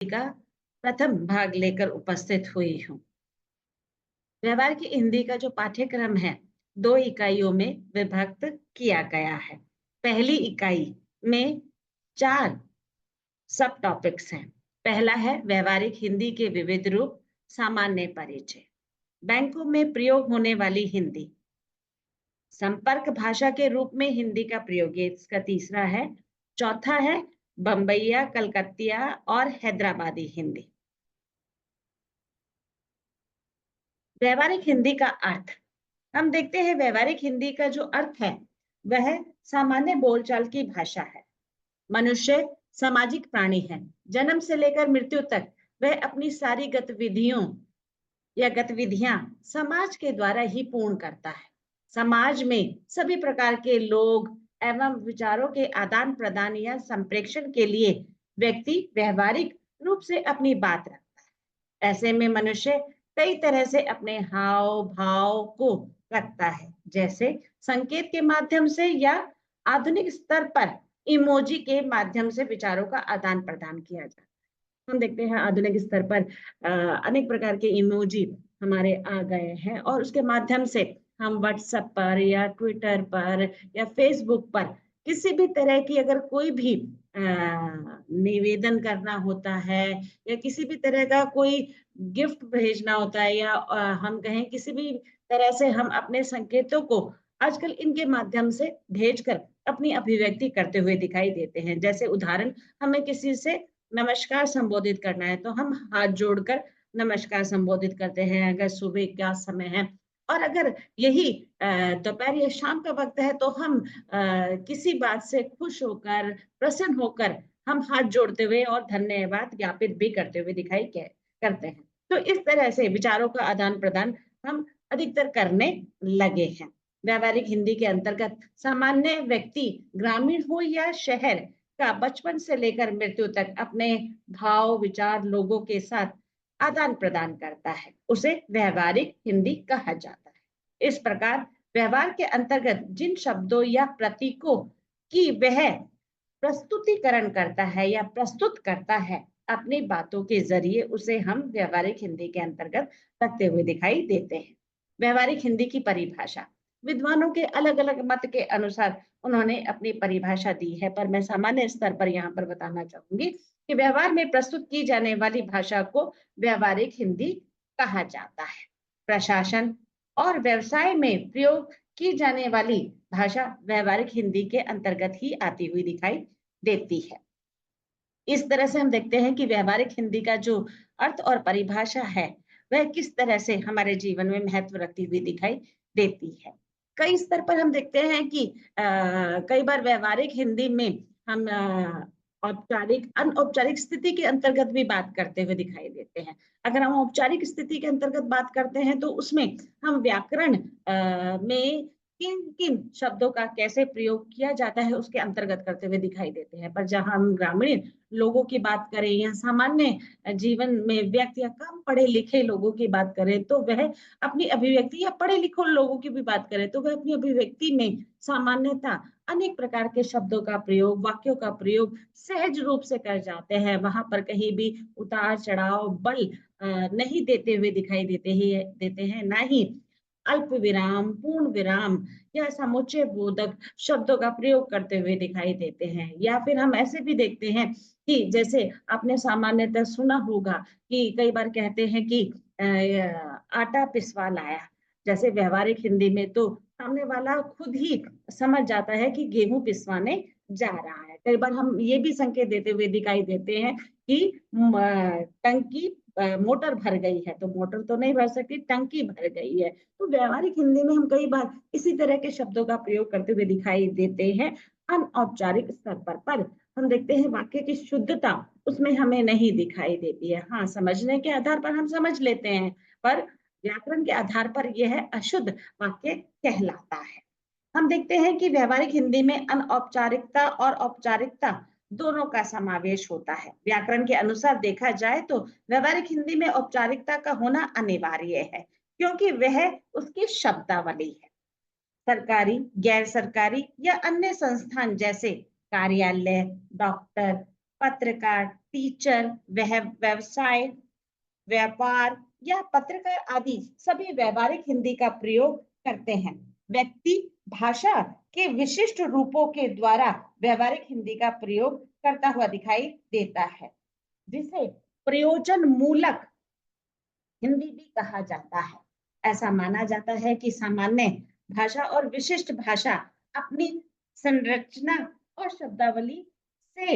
का प्रथम भाग लेकर उपस्थित हुई हूँ। व्यवहारिक हिंदी का जो पाठ्यक्रम है 2 इकाइयों में विभक्त किया गया है। पहली इकाई में 4 सब टॉपिक्स हैं। पहला है व्यवहारिक हिंदी के विविध रूप, सामान्य परिचय, बैंकों में प्रयोग होने वाली हिंदी, संपर्क भाषा के रूप में हिंदी का प्रयोग, ये इसका तीसरा है। चौथा है बम्बईया, कलकत्तिया और हैदराबादी हिंदी। व्यवहारिक हिंदी का अर्थ हम देखते हैं। व्यवहारिक हिंदी का जो अर्थ है वह सामान्य बोलचाल की भाषा है। मनुष्य सामाजिक प्राणी है। जन्म से लेकर मृत्यु तक वह अपनी सारी गतिविधियां समाज के द्वारा ही पूर्ण करता है। समाज में सभी प्रकार के लोग एवं विचारों के आदान प्रदान या संप्रेषण के लिए व्यक्ति व्यवहारिक रूप से अपनी बात रखता है। ऐसे में मनुष्य कई तरह से अपने हाव भाव को रखता है, जैसे संकेत के माध्यम से या आधुनिक स्तर पर इमोजी के माध्यम से विचारों का आदान प्रदान किया जाता है। हम देखते हैं आधुनिक स्तर पर अनेक प्रकार के इमोजी हमारे आ गए हैं और उसके माध्यम से हम व्हाट्सएप पर या ट्विटर पर या फेसबुक पर किसी भी तरह की अगर कोई भी निवेदन करना होता है या किसी भी तरह का कोई गिफ्ट भेजना होता है या हम कहें किसी भी तरह से हम अपने संकेतों को आजकल इनके माध्यम से भेजकर अपनी अभिव्यक्ति करते हुए दिखाई देते हैं। जैसे उदाहरण, हमें किसी से नमस्कार संबोधित करना है तो हम हाथ जोड़कर नमस्कार संबोधित करते हैं, अगर सुबह का समय है। और अगर यही दोपहर या शाम का वक्त है तो हम किसी बात से खुश होकर, प्रसन्न होकर हम हाथ जोड़ते हुए और धन्यवाद ज्ञापित भी करते हुए दिखाई करते हैं। तो इस तरह से विचारों का आदान प्रदान हम अधिकतर करने लगे हैं। व्यवहारिक हिंदी के अंतर्गत सामान्य व्यक्ति ग्रामीण हो या शहर का बचपन से लेकर मृत्यु तक अपने भाव विचार लोगों के साथ आदान प्रदान करता है, उसे व्यवहारिक हिंदी कहा जाता है। इस प्रकार व्यवहार के अंतर्गत जिन शब्दों या प्रतीकों की वह प्रस्तुतिकरण करता है या प्रस्तुत करता है अपनी बातों के जरिए, उसे हम व्यवहारिक हिंदी के अंतर्गत रखते हुए दिखाई देते हैं। व्यवहारिक हिंदी की परिभाषा विद्वानों के अलग अलग मत के अनुसार उन्होंने अपनी परिभाषा दी है, पर मैं सामान्य स्तर पर यहाँ पर बताना चाहूंगी कि व्यवहार में प्रस्तुत की जाने वाली भाषा को व्यवहारिक हिंदी कहा जाता है। प्रशासन और व्यवसाय में प्रयोग की जाने वाली भाषा व्यवहारिक हिंदी के अंतर्गत ही आती हुई दिखाई देती है। इस तरह से हम देखते हैं कि व्यवहारिक हिंदी का जो अर्थ और परिभाषा है वह किस तरह से हमारे जीवन में महत्व रखती हुई दिखाई देती है। कई स्तर पर हम देखते हैं कि कई बार व्यवहारिक हिंदी में हम औपचारिक अनौपचारिक स्थिति के अंतर्गत भी बात करते हुए दिखाई देते हैं। अगर हम औपचारिक स्थिति के अंतर्गत बात करते हैं तो उसमें हम व्याकरण में किन किन शब्दों का कैसे प्रयोग किया जाता है उसके अंतर्गत करते हुए दिखाई देते हैं। पर जहां हम ग्रामीण लोगों की बात करें या सामान्य जीवन में व्यक्ति या कम पढ़े लिखे लोगों की बात करें तो वह अपनी अभिव्यक्ति, या पढ़े लिखे लोगों की भी बात करें तो वह अपनी अभिव्यक्ति में सामान्यतः अनेक प्रकार के शब्दों का प्रयोग, वाक्यों का प्रयोग सहज रूप से कर जाते हैं। वहां पर कहीं भी उतार चढ़ाव बल नहीं देते हुए दिखाई देते हैं, ना ही अल्प विराम, पूर्ण विराम या समुच्चय बोधक शब्दों का प्रयोग करते हुए दिखाई देते हैं। या फिर हम ऐसे भी देखते हैं कि जैसे आपने सामान्यतः सुना होगा कि कई बार कहते हैं कि आटा पिसवा लाया। जैसे व्यवहारिक हिंदी में तो सामने वाला खुद ही समझ जाता है कि गेहूं पिसवाने जा रहा है। कई बार हम ये भी संकेत देते हुए दिखाई देते हैं कि टंकी मोटर भर गई है, तो मोटर तो नहीं भर सकती, टंकी भर गई है। तो व्यवहारिक हिंदी में हम कई बार इसी तरह के शब्दों का प्रयोग करते हुए दिखाई देते हैं अनौपचारिक स्तर पर हम देखते हैं वाक्य की शुद्धता उसमें हमें नहीं दिखाई देती है। हाँ, समझने के आधार पर हम समझ लेते हैं, पर व्याकरण के आधार पर यह अशुद्ध वाक्य कहलाता है। हम देखते हैं कि व्यवहारिक हिंदी में अनौपचारिकता और औपचारिकता दोनों का समावेश होता है। व्याकरण के अनुसार देखा जाए तो व्यवहारिक हिंदी में औपचारिकता का होना अनिवार्य है, क्योंकि वह उसकी शब्दावली है। सरकारी, गैर सरकारी या अन्य संस्थान जैसे कार्यालय, डॉक्टर, पत्रकार, टीचर, व्यवसाय, व्यापार या पत्रकार आदि सभी व्यवहारिक हिंदी का प्रयोग करते हैं। व्यक्ति भाषा के विशिष्ट रूपों के द्वारा व्यवहारिक हिंदी का प्रयोग करता हुआ दिखाई देता है, जिसे प्रयोजन मूलक हिंदी भी कहा जाता है। ऐसा माना जाता है कि सामान्य भाषा और विशिष्ट भाषा अपनी संरचना और शब्दावली से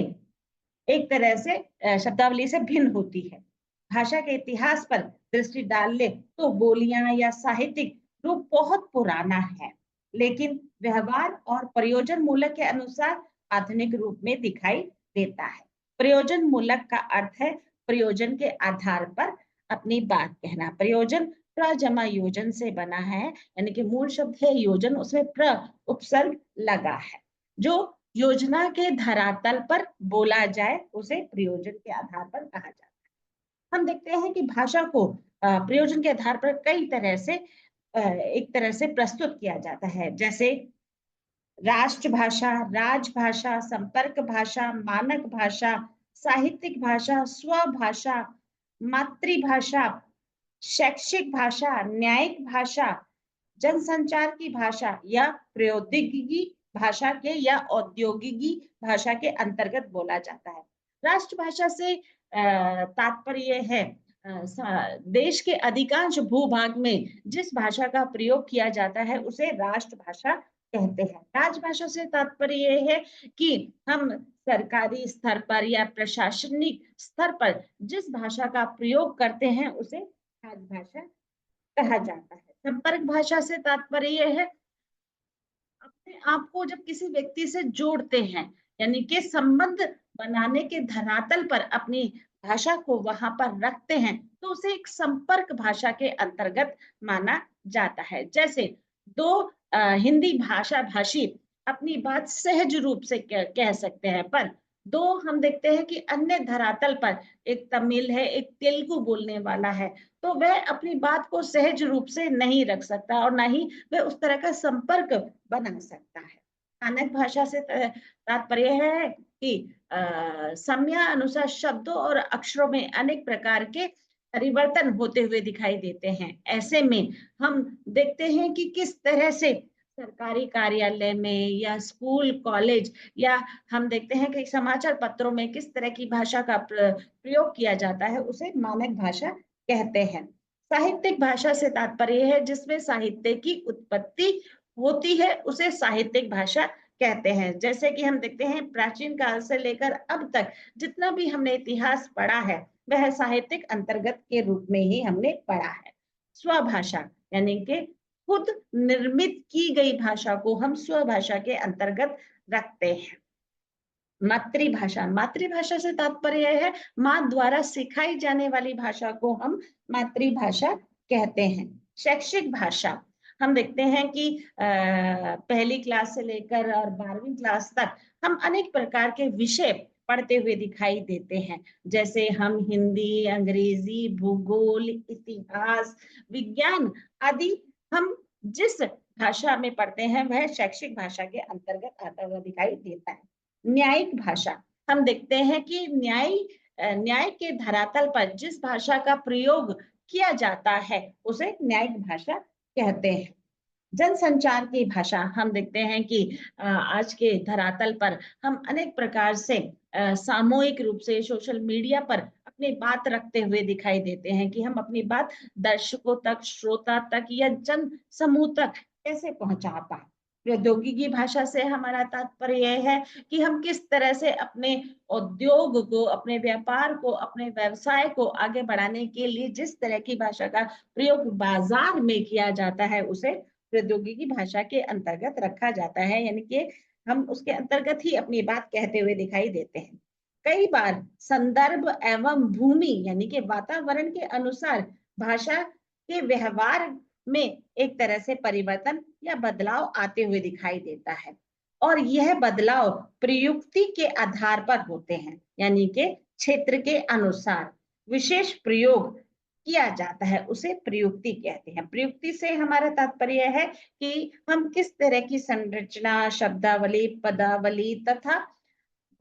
एक तरह से शब्दावली से भिन्न होती है। भाषा के इतिहास पर दृष्टि डाल ले तो बोलियां या साहित्यिक रूप बहुत पुराना है, लेकिन व्यवहार और प्रयोजन मूलक के अनुसार आधुनिक रूप में दिखाई देता है। प्रयोजन मूलक का अर्थ है प्रयोजन के आधार पर अपनी बात कहना। प्रयोजन प्र जमा योजन से बना है, यानी कि मूल शब्द है योजन, उसमें प्र उपसर्ग लगा है। जो योजना के धरातल पर बोला जाए उसे प्रयोजन के आधार पर कहा जाता है। हम देखते हैं कि भाषा को प्रयोजन के आधार पर कई तरह से एक तरह से प्रस्तुत किया जाता है, जैसे राष्ट्रभाषा, राजभाषा, संपर्क भाषा, मानक भाषा, साहित्यिक भाषा, स्वभाषा, मातृभाषा, शैक्षिक भाषा, न्यायिक भाषा, जनसंचार की भाषा या प्रौद्योगिकी भाषा के या औद्योगिकी भाषा के अंतर्गत बोला जाता है। राष्ट्रभाषा से तात्पर्य है देश के अधिकांश भूभाग में जिस भाषा का प्रयोग किया जाता है उसे राष्ट्रभाषा कहते हैं। राजभाषा से तात्पर्य है कि हम सरकारी स्तर पर या प्रशासनिक स्तर पर जिस भाषा का प्रयोग करते हैं उसे राजभाषा कहा जाता है। संपर्क भाषा से तात्पर्य है अपने आप को जब किसी व्यक्ति से जोड़ते हैं, यानी कि संबंध बनाने के धरातल पर अपनी भाषा को वहां पर रखते हैं, तो उसे एक संपर्क भाषा के अंतर्गत माना जाता है। जैसे दो हिंदी भाषा भाषी अपनी बात सहज रूप से कह सकते हैं, पर दो हम देखते हैं कि अन्य धरातल पर एक तमिल है, एक तेलुगु बोलने वाला है, तो वह अपनी बात को सहज रूप से नहीं रख सकता और ना ही वह उस तरह का संपर्क बना सकता है। मानक भाषा से तात्पर्य है कि संज्ञा अनुसार शब्दों और अक्षरों में अनेक प्रकार के परिवर्तन होते हुए दिखाई देते हैं। ऐसे में हम देखते हैं कि किस तरह से सरकारी कार्यालय में या स्कूल, कॉलेज या हम देखते हैं कि समाचार पत्रों में किस तरह की भाषा का प्रयोग किया जाता है, उसे मानक भाषा कहते हैं। साहित्यिक भाषा से तात्पर्य है जिसमें साहित्य की उत्पत्ति होती है, उसे साहित्यिक भाषा कहते हैं। जैसे कि हम देखते हैं प्राचीन काल से लेकर अब तक जितना भी हमने इतिहास पढ़ा है वह साहित्यिक अंतर्गत के रूप में ही हमने पढ़ा है। स्वभाषा यानी कि खुद निर्मित की गई भाषा को हम स्वभाषा के अंतर्गत रखते हैं। मातृभाषा, मातृभाषा से तात्पर्य है माँ द्वारा सिखाई जाने वाली भाषा को हम मातृभाषा कहते हैं। शैक्षिक भाषा हम देखते हैं कि पहली क्लास से लेकर और 12वीं क्लास तक हम अनेक प्रकार के विषय पढ़ते हुए दिखाई देते हैं, जैसे हम हिंदी, अंग्रेजी, भूगोल, इतिहास, विज्ञान आदि हम जिस भाषा में पढ़ते हैं वह शैक्षिक भाषा के अंतर्गत आता हुआ दिखाई देता है। न्यायिक भाषा हम देखते हैं कि न्याय के धरातल पर जिस भाषा का प्रयोग किया जाता है उसे न्यायिक भाषा कहते हैं। जनसंचार की भाषा हम देखते हैं कि आज के धरातल पर हम अनेक प्रकार से सामूहिक रूप से सोशल मीडिया पर अपनी बात रखते हुए दिखाई देते हैं कि हम अपनी बात दर्शकों तक, श्रोता तक या जन समूह तक कैसे पहुंचा पाए। प्रौद्योगिकी भाषा से हमारा तात्पर्य है कि हम किस तरह से अपने उद्योग को, अपने व्यापार को, अपने व्यवसाय को आगे बढ़ाने के लिए जिस तरह की भाषा का प्रयोग बाजार में किया जाता है उसे प्रौद्योगिकी भाषा के अंतर्गत रखा जाता है, यानी कि हम उसके अंतर्गत ही अपनी बात कहते हुए दिखाई देते हैं। कई बार संदर्भ एवं भूमि यानी कि वातावरण के अनुसार भाषा के व्यवहार में एक तरह से परिवर्तन या बदलाव आते हुए दिखाई देता है, और यह बदलाव प्रयुक्ति के आधार पर होते हैं, यानी कि क्षेत्र के अनुसार विशेष प्रयोग किया जाता है उसे प्रयुक्ति कहते हैं। प्रयुक्ति से हमारा तात्पर्य है कि हम किस तरह की संरचना, शब्दावली, पदावली तथा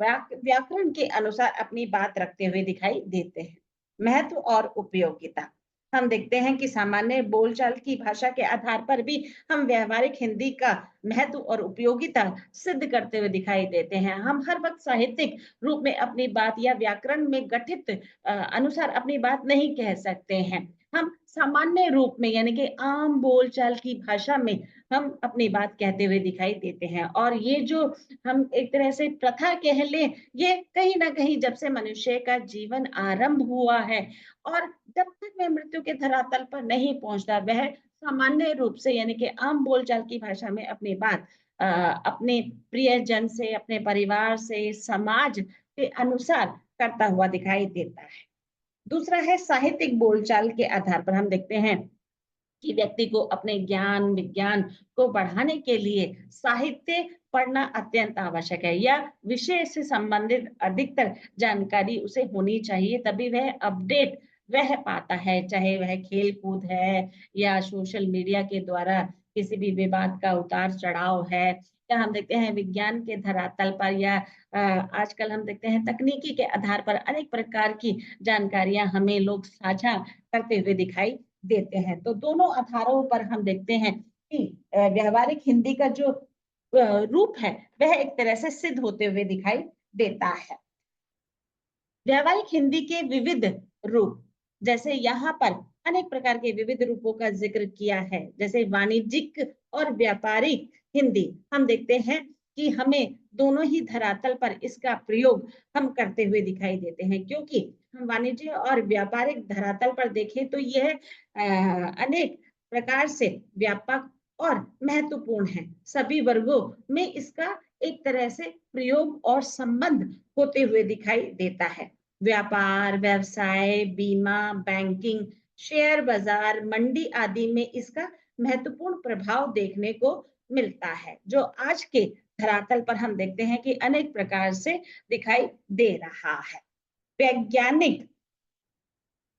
व्याकरण के अनुसार अपनी बात रखते हुए दिखाई देते हैं। महत्व और उपयोगिता, हम देखते हैं कि सामान्य बोलचाल की भाषा के आधार पर भी हम व्यवहारिक हिंदी का महत्व और उपयोगिता सिद्ध करते हुए दिखाई देते हैं। हम हर वक्त साहित्यिक रूप में अपनी बात या व्याकरण में गठित अनुसार अपनी बात नहीं कह सकते हैं। हम सामान्य रूप में यानी कि आम बोलचाल की भाषा में हम अपनी बात कहते हुए दिखाई देते हैं। और ये जो हम एक तरह से प्रथा कह लें, ये कहीं ना कहीं जब से मनुष्य का जीवन आरंभ हुआ है और जब तक वह मृत्यु के धरातल पर नहीं पहुंचता, वह सामान्य रूप से यानी कि आम बोलचाल की भाषा में अपनी बात अपने प्रियजन से, अपने परिवार से, समाज के अनुसार करता हुआ दिखाई देता है। दूसरा है साहित्यिक बोलचाल के आधार पर हम देखते हैं कि व्यक्ति को अपने ज्ञान विज्ञान को बढ़ाने के लिए साहित्य पढ़ना अत्यंत आवश्यक है, या विषय से संबंधित अधिकतर जानकारी उसे होनी चाहिए, तभी वह अपडेट वह पाता है, चाहे वह खेल कूद है या सोशल मीडिया के द्वारा किसी भी विवाद का उतार चढ़ाव है, या हम देखते हैं विज्ञान के धरातल पर, या आजकल हम देखते हैं तकनीकी के आधार पर अनेक प्रकार की जानकारियां हमें लोग साझा करते हुए दिखाई देते हैं। तो दोनों आधारों पर हम देखते हैं कि व्यवहारिक हिंदी का जो रूप है वह एक तरह से सिद्ध होते हुए दिखाई देता है। व्यावहारिक हिंदी के विविध रूप, जैसे यहाँ पर अनेक प्रकार के विविध रूपों का जिक्र किया है, जैसे वाणिज्यिक और व्यापारिक हिंदी, हम देखते हैं कि हमें दोनों ही धरातल पर इसका प्रयोग हम करते हुए दिखाई देते हैं, क्योंकि हम वाणिज्य और व्यापारिक धरातल पर देखें तो यह अनेक प्रकार से व्यापक और महत्वपूर्ण है। सभी वर्गों में इसका एक तरह से प्रयोग और संबंध होते हुए दिखाई देता है। व्यापार, व्यवसाय, बीमा, बैंकिंग, शेयर बाजार, मंडी आदि में इसका महत्वपूर्ण प्रभाव देखने को मिलता है, जो आज के धरातल पर हम देखते हैं कि अनेक प्रकार से दिखाई दे रहा है। वैज्ञानिक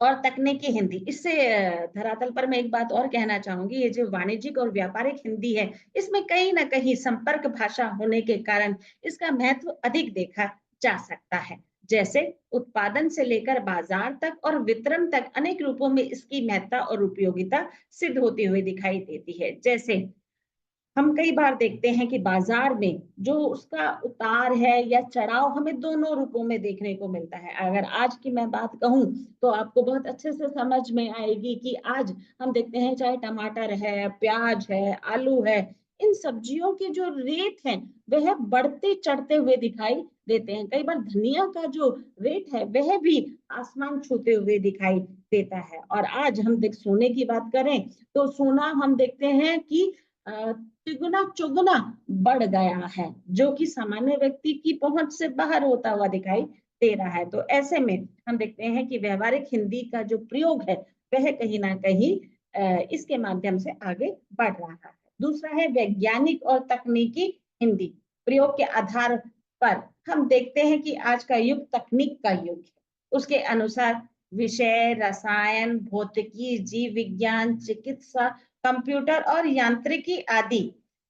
और तकनीकी हिंदी, इससे धरातल पर मैं एक बात और कहना चाहूंगी, ये जो वाणिज्यिक और व्यापारिक हिंदी है, इसमें कहीं ना कहीं संपर्क भाषा होने के कारण इसका महत्व अधिक देखा जा सकता है। जैसे उत्पादन से लेकर बाजार तक और वितरण तक अनेक रूपों में इसकी महत्ता और उपयोगिता सिद्ध होती हुई दिखाई देती है। जैसे हम कई बार देखते हैं कि बाजार में जो उसका उतार है या चढ़ाव हमें दोनों रूपों में देखने को मिलता है। अगर आज की मैं बात कहूं तो आपको बहुत अच्छे से समझ में आएगी कि आज हम देखते हैं चाहे टमाटर है, प्याज है, आलू है, इन सब्जियों के जो रेट हैं वह बढ़ते चढ़ते हुए दिखाई देते हैं। कई बार धनिया का जो रेट है वह भी आसमान छूते हुए दिखाई देता है। और आज हम देख सोने की बात करें तो सोना हम देखते हैं कि तिगुना चौगुना बढ़ गया है, जो कि सामान्य व्यक्ति की पहुंच से बाहर होता हुआ दिखाई दे रहा है। तो ऐसे में हम देखते हैं कि व्यवहारिक हिंदी का जो प्रयोग है वह कहीं ना कहीं इसके माध्यम से आगे बढ़ रहा है। दूसरा है वैज्ञानिक और तकनीकी हिंदी। प्रयोग के आधार पर हम देखते हैं कि आज का युग तकनीक का युग है। उसके अनुसार विषय रसायन, भौतिकी, जीव विज्ञान, चिकित्सा, कंप्यूटर और यांत्रिकी आदि,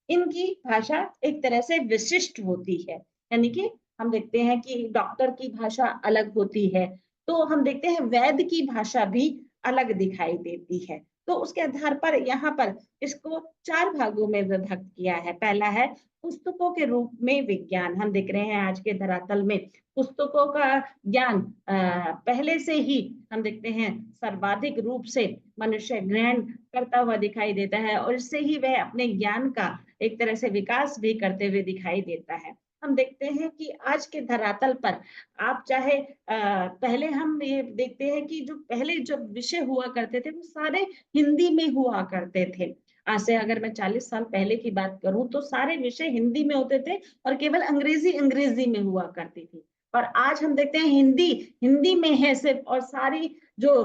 इनकी भाषा एक तरह से विशिष्ट होती है। यानी कि हम देखते हैं कि डॉक्टर की भाषा अलग होती है, तो हम देखते हैं वैद्य की भाषा भी अलग दिखाई देती है। तो उसके आधार पर यहाँ पर इसको 4 भागों में विभक्त किया है। पहला है पुस्तकों के रूप में विज्ञान। हम देख रहे हैं आज के धरातल में पुस्तकों का ज्ञान पहले से ही हम देखते हैं सर्वाधिक रूप से मनुष्य ग्रहण करता हुआ दिखाई देता है, और इससे ही वह अपने ज्ञान का एक तरह से विकास भी करते हुए दिखाई देता है। हम देखते हैं कि आज के धरातल पर आप चाहे पहले हम ये देखते हैं कि जो पहले जब विषय हुआ करते थे वो सारे हिंदी में हुआ करते थे। आज से अगर मैं 40 साल पहले की बात करूं तो सारे विषय हिंदी में होते थे और केवल अंग्रेजी अंग्रेजी में हुआ करती थी। और आज हम देखते हैं हिंदी हिंदी में है सिर्फ, और सारी जो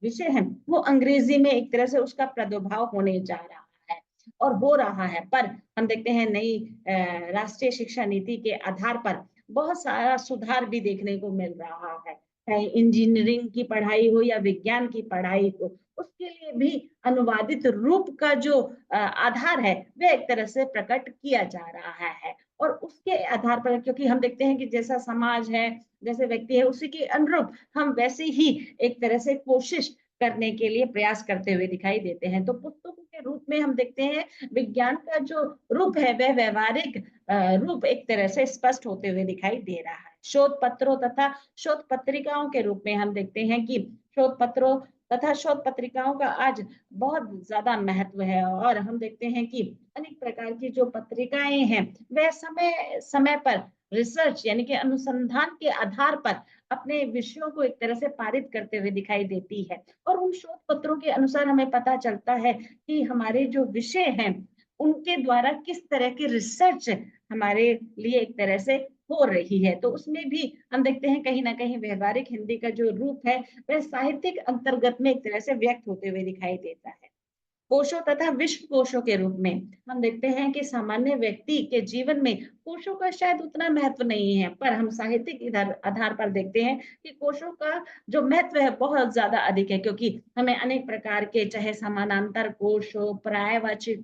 विषय है वो अंग्रेजी में एक तरह से उसका प्रादुर्भाव होने जा रहा है और हो रहा है। पर हम देखते हैं नई राष्ट्रीय शिक्षा नीति के आधार पर बहुत सारा सुधार भी देखने को मिल रहा है। चाहे इंजीनियरिंग की पढ़ाई हो या विज्ञान की पढ़ाई हो, उसके लिए भी अनुवादित रूप का जो आधार है वह एक तरह से प्रकट किया जा रहा है। और उसके आधार पर, क्योंकि हम देखते हैं कि जैसा समाज है, जैसे व्यक्ति है, उसी के अनुरूप हम वैसे ही एक तरह से कोशिश करने के लिए प्रयास करते हुए दिखाई देते हैं। तो पुस्तकों के रूप में हम देखते हैं विज्ञान का जो रूप है वह व्यवहारिक रूप एक तरह से स्पष्ट होते हुए दिखाई दे रहा है। शोध पत्रों तथा शोध पत्रिकाओं के रूप में हम देखते हैं कि शोध पत्रों तथा शोध पत्रिकाओं का आज बहुत ज्यादा महत्व है, और हम देखते हैं कि अनेक प्रकार की जो पत्रिकाएं हैं वह समय समय पर रिसर्च यानी कि अनुसंधान के आधार पर अपने विषयों को एक तरह से पारित करते हुए दिखाई देती है। और उन शोध पत्रों के अनुसार हमें पता चलता है कि हमारे जो विषय हैं उनके द्वारा किस तरह की रिसर्च हमारे लिए एक तरह से हो रही है। तो उसमें भी हम देखते हैं कहीं ना कहीं व्यवहारिक हिंदी का जो रूप है वह साहित्यिक अंतर्गत में एक तरह से व्यक्त होते हुए दिखाई देता है। कोशों तथा विश्व कोशों के रूप में हम देखते हैं कि सामान्य व्यक्ति के जीवन में कोशों का शायद उतना महत्व नहीं है, पर हम साहित्यिक इधर आधार पर देखते हैं कि कोशों का जो महत्व है बहुत ज्यादा अधिक है, क्योंकि हमें अनेक प्रकार के, चाहे समानांतर कोश हो, पर्यायवाची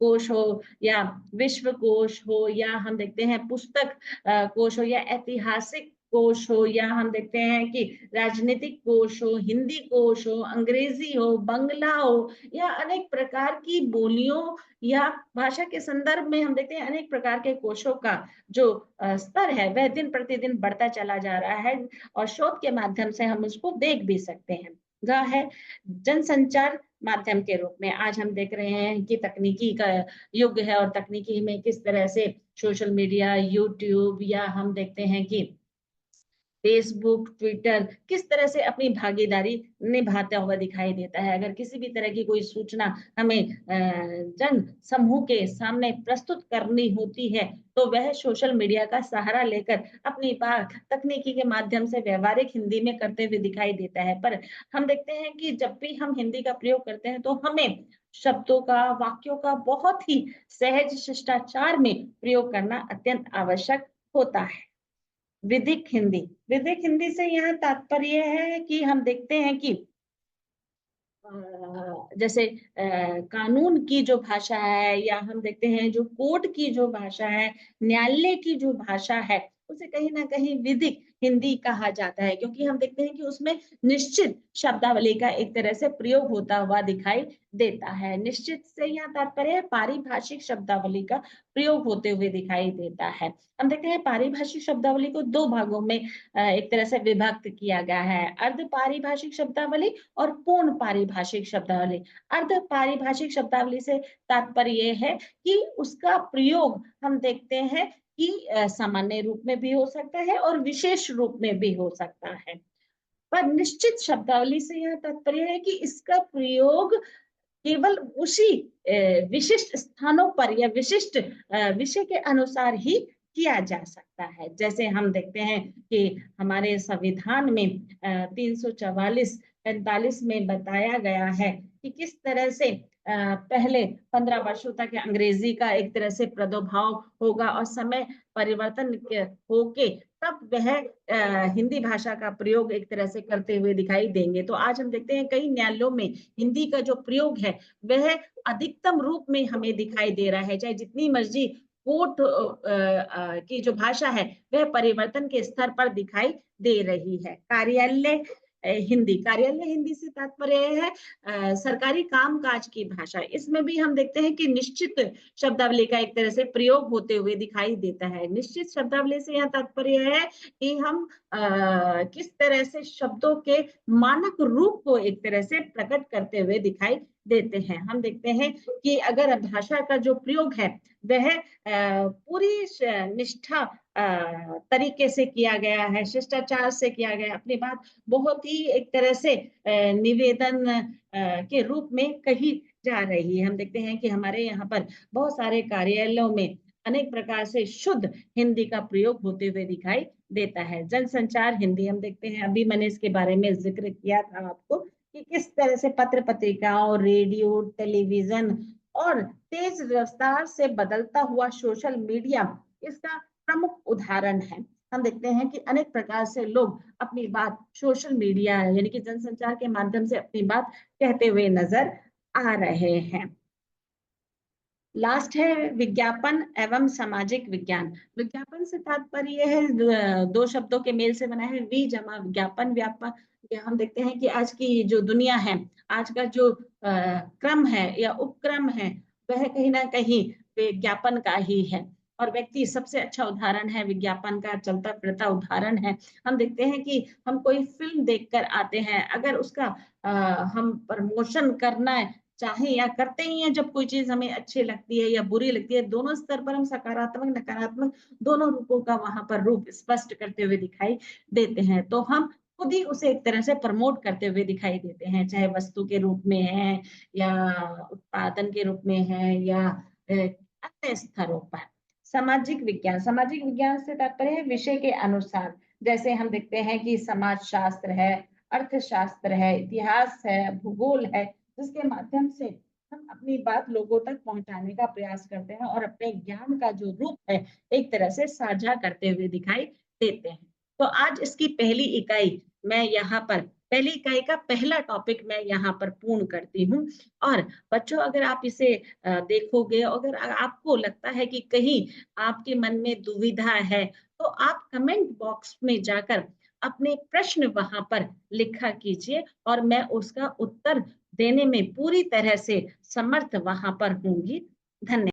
कोश हो या विश्व कोश हो, या हम देखते हैं पुस्तक कोश हो, या ऐतिहासिक कोश हो, या हम देखते हैं कि राजनीतिक कोश हो, हिंदी कोश हो, अंग्रेजी हो, बंगला हो, या अनेक प्रकार की बोलियों या भाषा के संदर्भ में हम देखते हैं अनेक प्रकार के कोशों का जो स्तर है वह दिन प्रतिदिन बढ़ता चला जा रहा है, और शोध के माध्यम से हम उसको देख भी सकते हैं। वह है जनसंचार माध्यम के रूप में। आज हम देख रहे हैं कि तकनीकी का युग है, और तकनीकी में किस तरह से सोशल मीडिया, यूट्यूब, या हम देखते हैं कि फेसबुक, ट्विटर किस तरह से अपनी भागीदारी निभाता हुआ दिखाई देता है। अगर किसी भी तरह की कोई सूचना हमें जन समूह के सामने प्रस्तुत करनी होती है तो वह सोशल मीडिया का सहारा लेकर अपनी बात तकनीकी के माध्यम से व्यवहारिक हिंदी में करते हुए दिखाई देता है। पर हम देखते हैं कि जब भी हम हिंदी का प्रयोग करते हैं तो हमें शब्दों का, वाक्यों का बहुत ही सहज शिष्टाचार में प्रयोग करना अत्यंत आवश्यक होता है। विधिक हिंदी, विधिक हिंदी से यहाँ तात्पर्य है कि हम देखते हैं कि जैसे कानून की जो भाषा है, या हम देखते हैं जो कोर्ट की जो भाषा है, न्यायालय की जो भाषा है, उसे कहीं ना कहीं विधिक हिंदी कहा जाता है, क्योंकि हम देखते हैं कि उसमें निश्चित शब्दावली का एक तरह से प्रयोग होता हुआ दिखाई देता है। निश्चित से यहाँ तात्पर्य है पारिभाषिक शब्दावली का प्रयोग होते हुए दिखाई देता है। हम देखते हैं पारिभाषिक शब्दावली को दो भागों में एक तरह से विभक्त किया गया है, अर्ध पारिभाषिक शब्दावली और पूर्ण पारिभाषिक शब्दावली। अर्ध पारिभाषिक शब्दावली से तात्पर्य है कि उसका प्रयोग हम देखते हैं कि सामान्य रूप में भी हो सकता है और विशेष रूप में भी हो सकता है। पर निश्चित शब्दावली से यह तात्पर्य है कि इसका प्रयोग केवल उसी विशिष्ट स्थानों पर या विशिष्ट विषय के अनुसार ही किया जा सकता है। जैसे हम देखते हैं कि हमारे संविधान में 344 45 में बताया गया है कि किस तरह से पहले 15 वर्षों तक अंग्रेजी का एक तरह से प्रादुर्भाव होगा और समय परिवर्तन होके तब वह हिंदी भाषा का प्रयोग एक तरह से करते हुए दिखाई देंगे। तो आज हम देखते हैं कई न्यायालयों में हिंदी का जो प्रयोग है वह अधिकतम रूप में हमें दिखाई दे रहा है, चाहे जितनी मर्जी कोर्ट की जो भाषा है वह परिवर्तन के स्तर पर दिखाई दे रही है। कार्यालय हिंदी, कार्यालय हिंदी से तात्पर्य है सरकारी कामकाज की भाषा। इसमें भी हम देखते हैं कि निश्चित शब्दावली का एक तरह से प्रयोग होते हुए दिखाई देता है। निश्चित शब्दावली से यह तात्पर्य है कि हम किस तरह से शब्दों के मानक रूप को एक तरह से प्रकट करते हुए दिखाई देते हैं। हम देखते हैं कि अगर भाषा का जो प्रयोग है वह पूरी निष्ठा तरीके से किया गया है, शिष्टाचार से किया गया, अपनी बात बहुत ही एक तरह से निवेदन के रूप में कही जा रही है। हम देखते हैं कि हमारे यहाँ पर बहुत सारे कार्यालयों में अनेक प्रकार से शुद्ध हिंदी का प्रयोग होते हुए दिखाई देता है। जनसंचार हिंदी, हम देखते हैं, अभी मैंने इसके बारे में जिक्र किया था आपको कि किस तरह से पत्र पत्रिकाओं, रेडियो, टेलीविजन और तेज रफ्तार से बदलता हुआ सोशल मीडिया इसका प्रमुख उदाहरण है। हम देखते हैं कि अनेक प्रकार से लोग अपनी बात सोशल मीडिया यानी कि जनसंचार के माध्यम से अपनी बात कहते हुए नजर आ रहे हैं। लास्ट है विज्ञापन एवं सामाजिक विज्ञान। विज्ञापन से तात्पर्य है दो शब्दों के मेल से बना है, वि जमा विज्ञापन व्यापा। ये हम देखते हैं कि आज की जो दुनिया है, आज का जो क्रम है या उपक्रम है, वह कहीं ना कहीं विज्ञापन का ही है। और व्यक्ति सबसे अच्छा उदाहरण है, विज्ञापन का चलता फिरता उदाहरण है। हम देखते हैं कि हम कोई फिल्म देखकर आते हैं, अगर उसका हम प्रमोशन करना चाहे या करते ही हैं, जब कोई चीज हमें अच्छी लगती है या बुरी लगती है, दोनों स्तर पर हम सकारात्मक नकारात्मक दोनों रूपों का वहां पर रूप स्पष्ट करते हुए दिखाई देते हैं। तो हम खुद ही उसे एक तरह से प्रमोट करते हुए दिखाई देते हैं, चाहे वस्तु के रूप में है या उत्पादन के रूप में है या अन्य स्तरों पर। सामाजिक विज्ञान से तात्पर्य है विषय के अनुसार। जैसे हम देखते हैं कि समाज शास्त्र है, अर्थशास्त्र है, इतिहास है, भूगोल है, जिसके माध्यम से हम अपनी बात लोगों तक पहुंचाने का प्रयास करते हैं और अपने ज्ञान का जो रूप है एक तरह से साझा करते हुए दिखाई देते हैं। तो आज इसकी पहली इकाई का पहला टॉपिक मैं यहाँ पर पूर्ण करती हूँ। और बच्चों, अगर आप इसे देखोगे, अगर आपको लगता है कि कहीं आपके मन में दुविधा है, तो आप कमेंट बॉक्स में जाकर अपने प्रश्न वहां पर लिखा कीजिए और मैं उसका उत्तर देने में पूरी तरह से समर्थ वहां पर होंगी। धन्यवाद।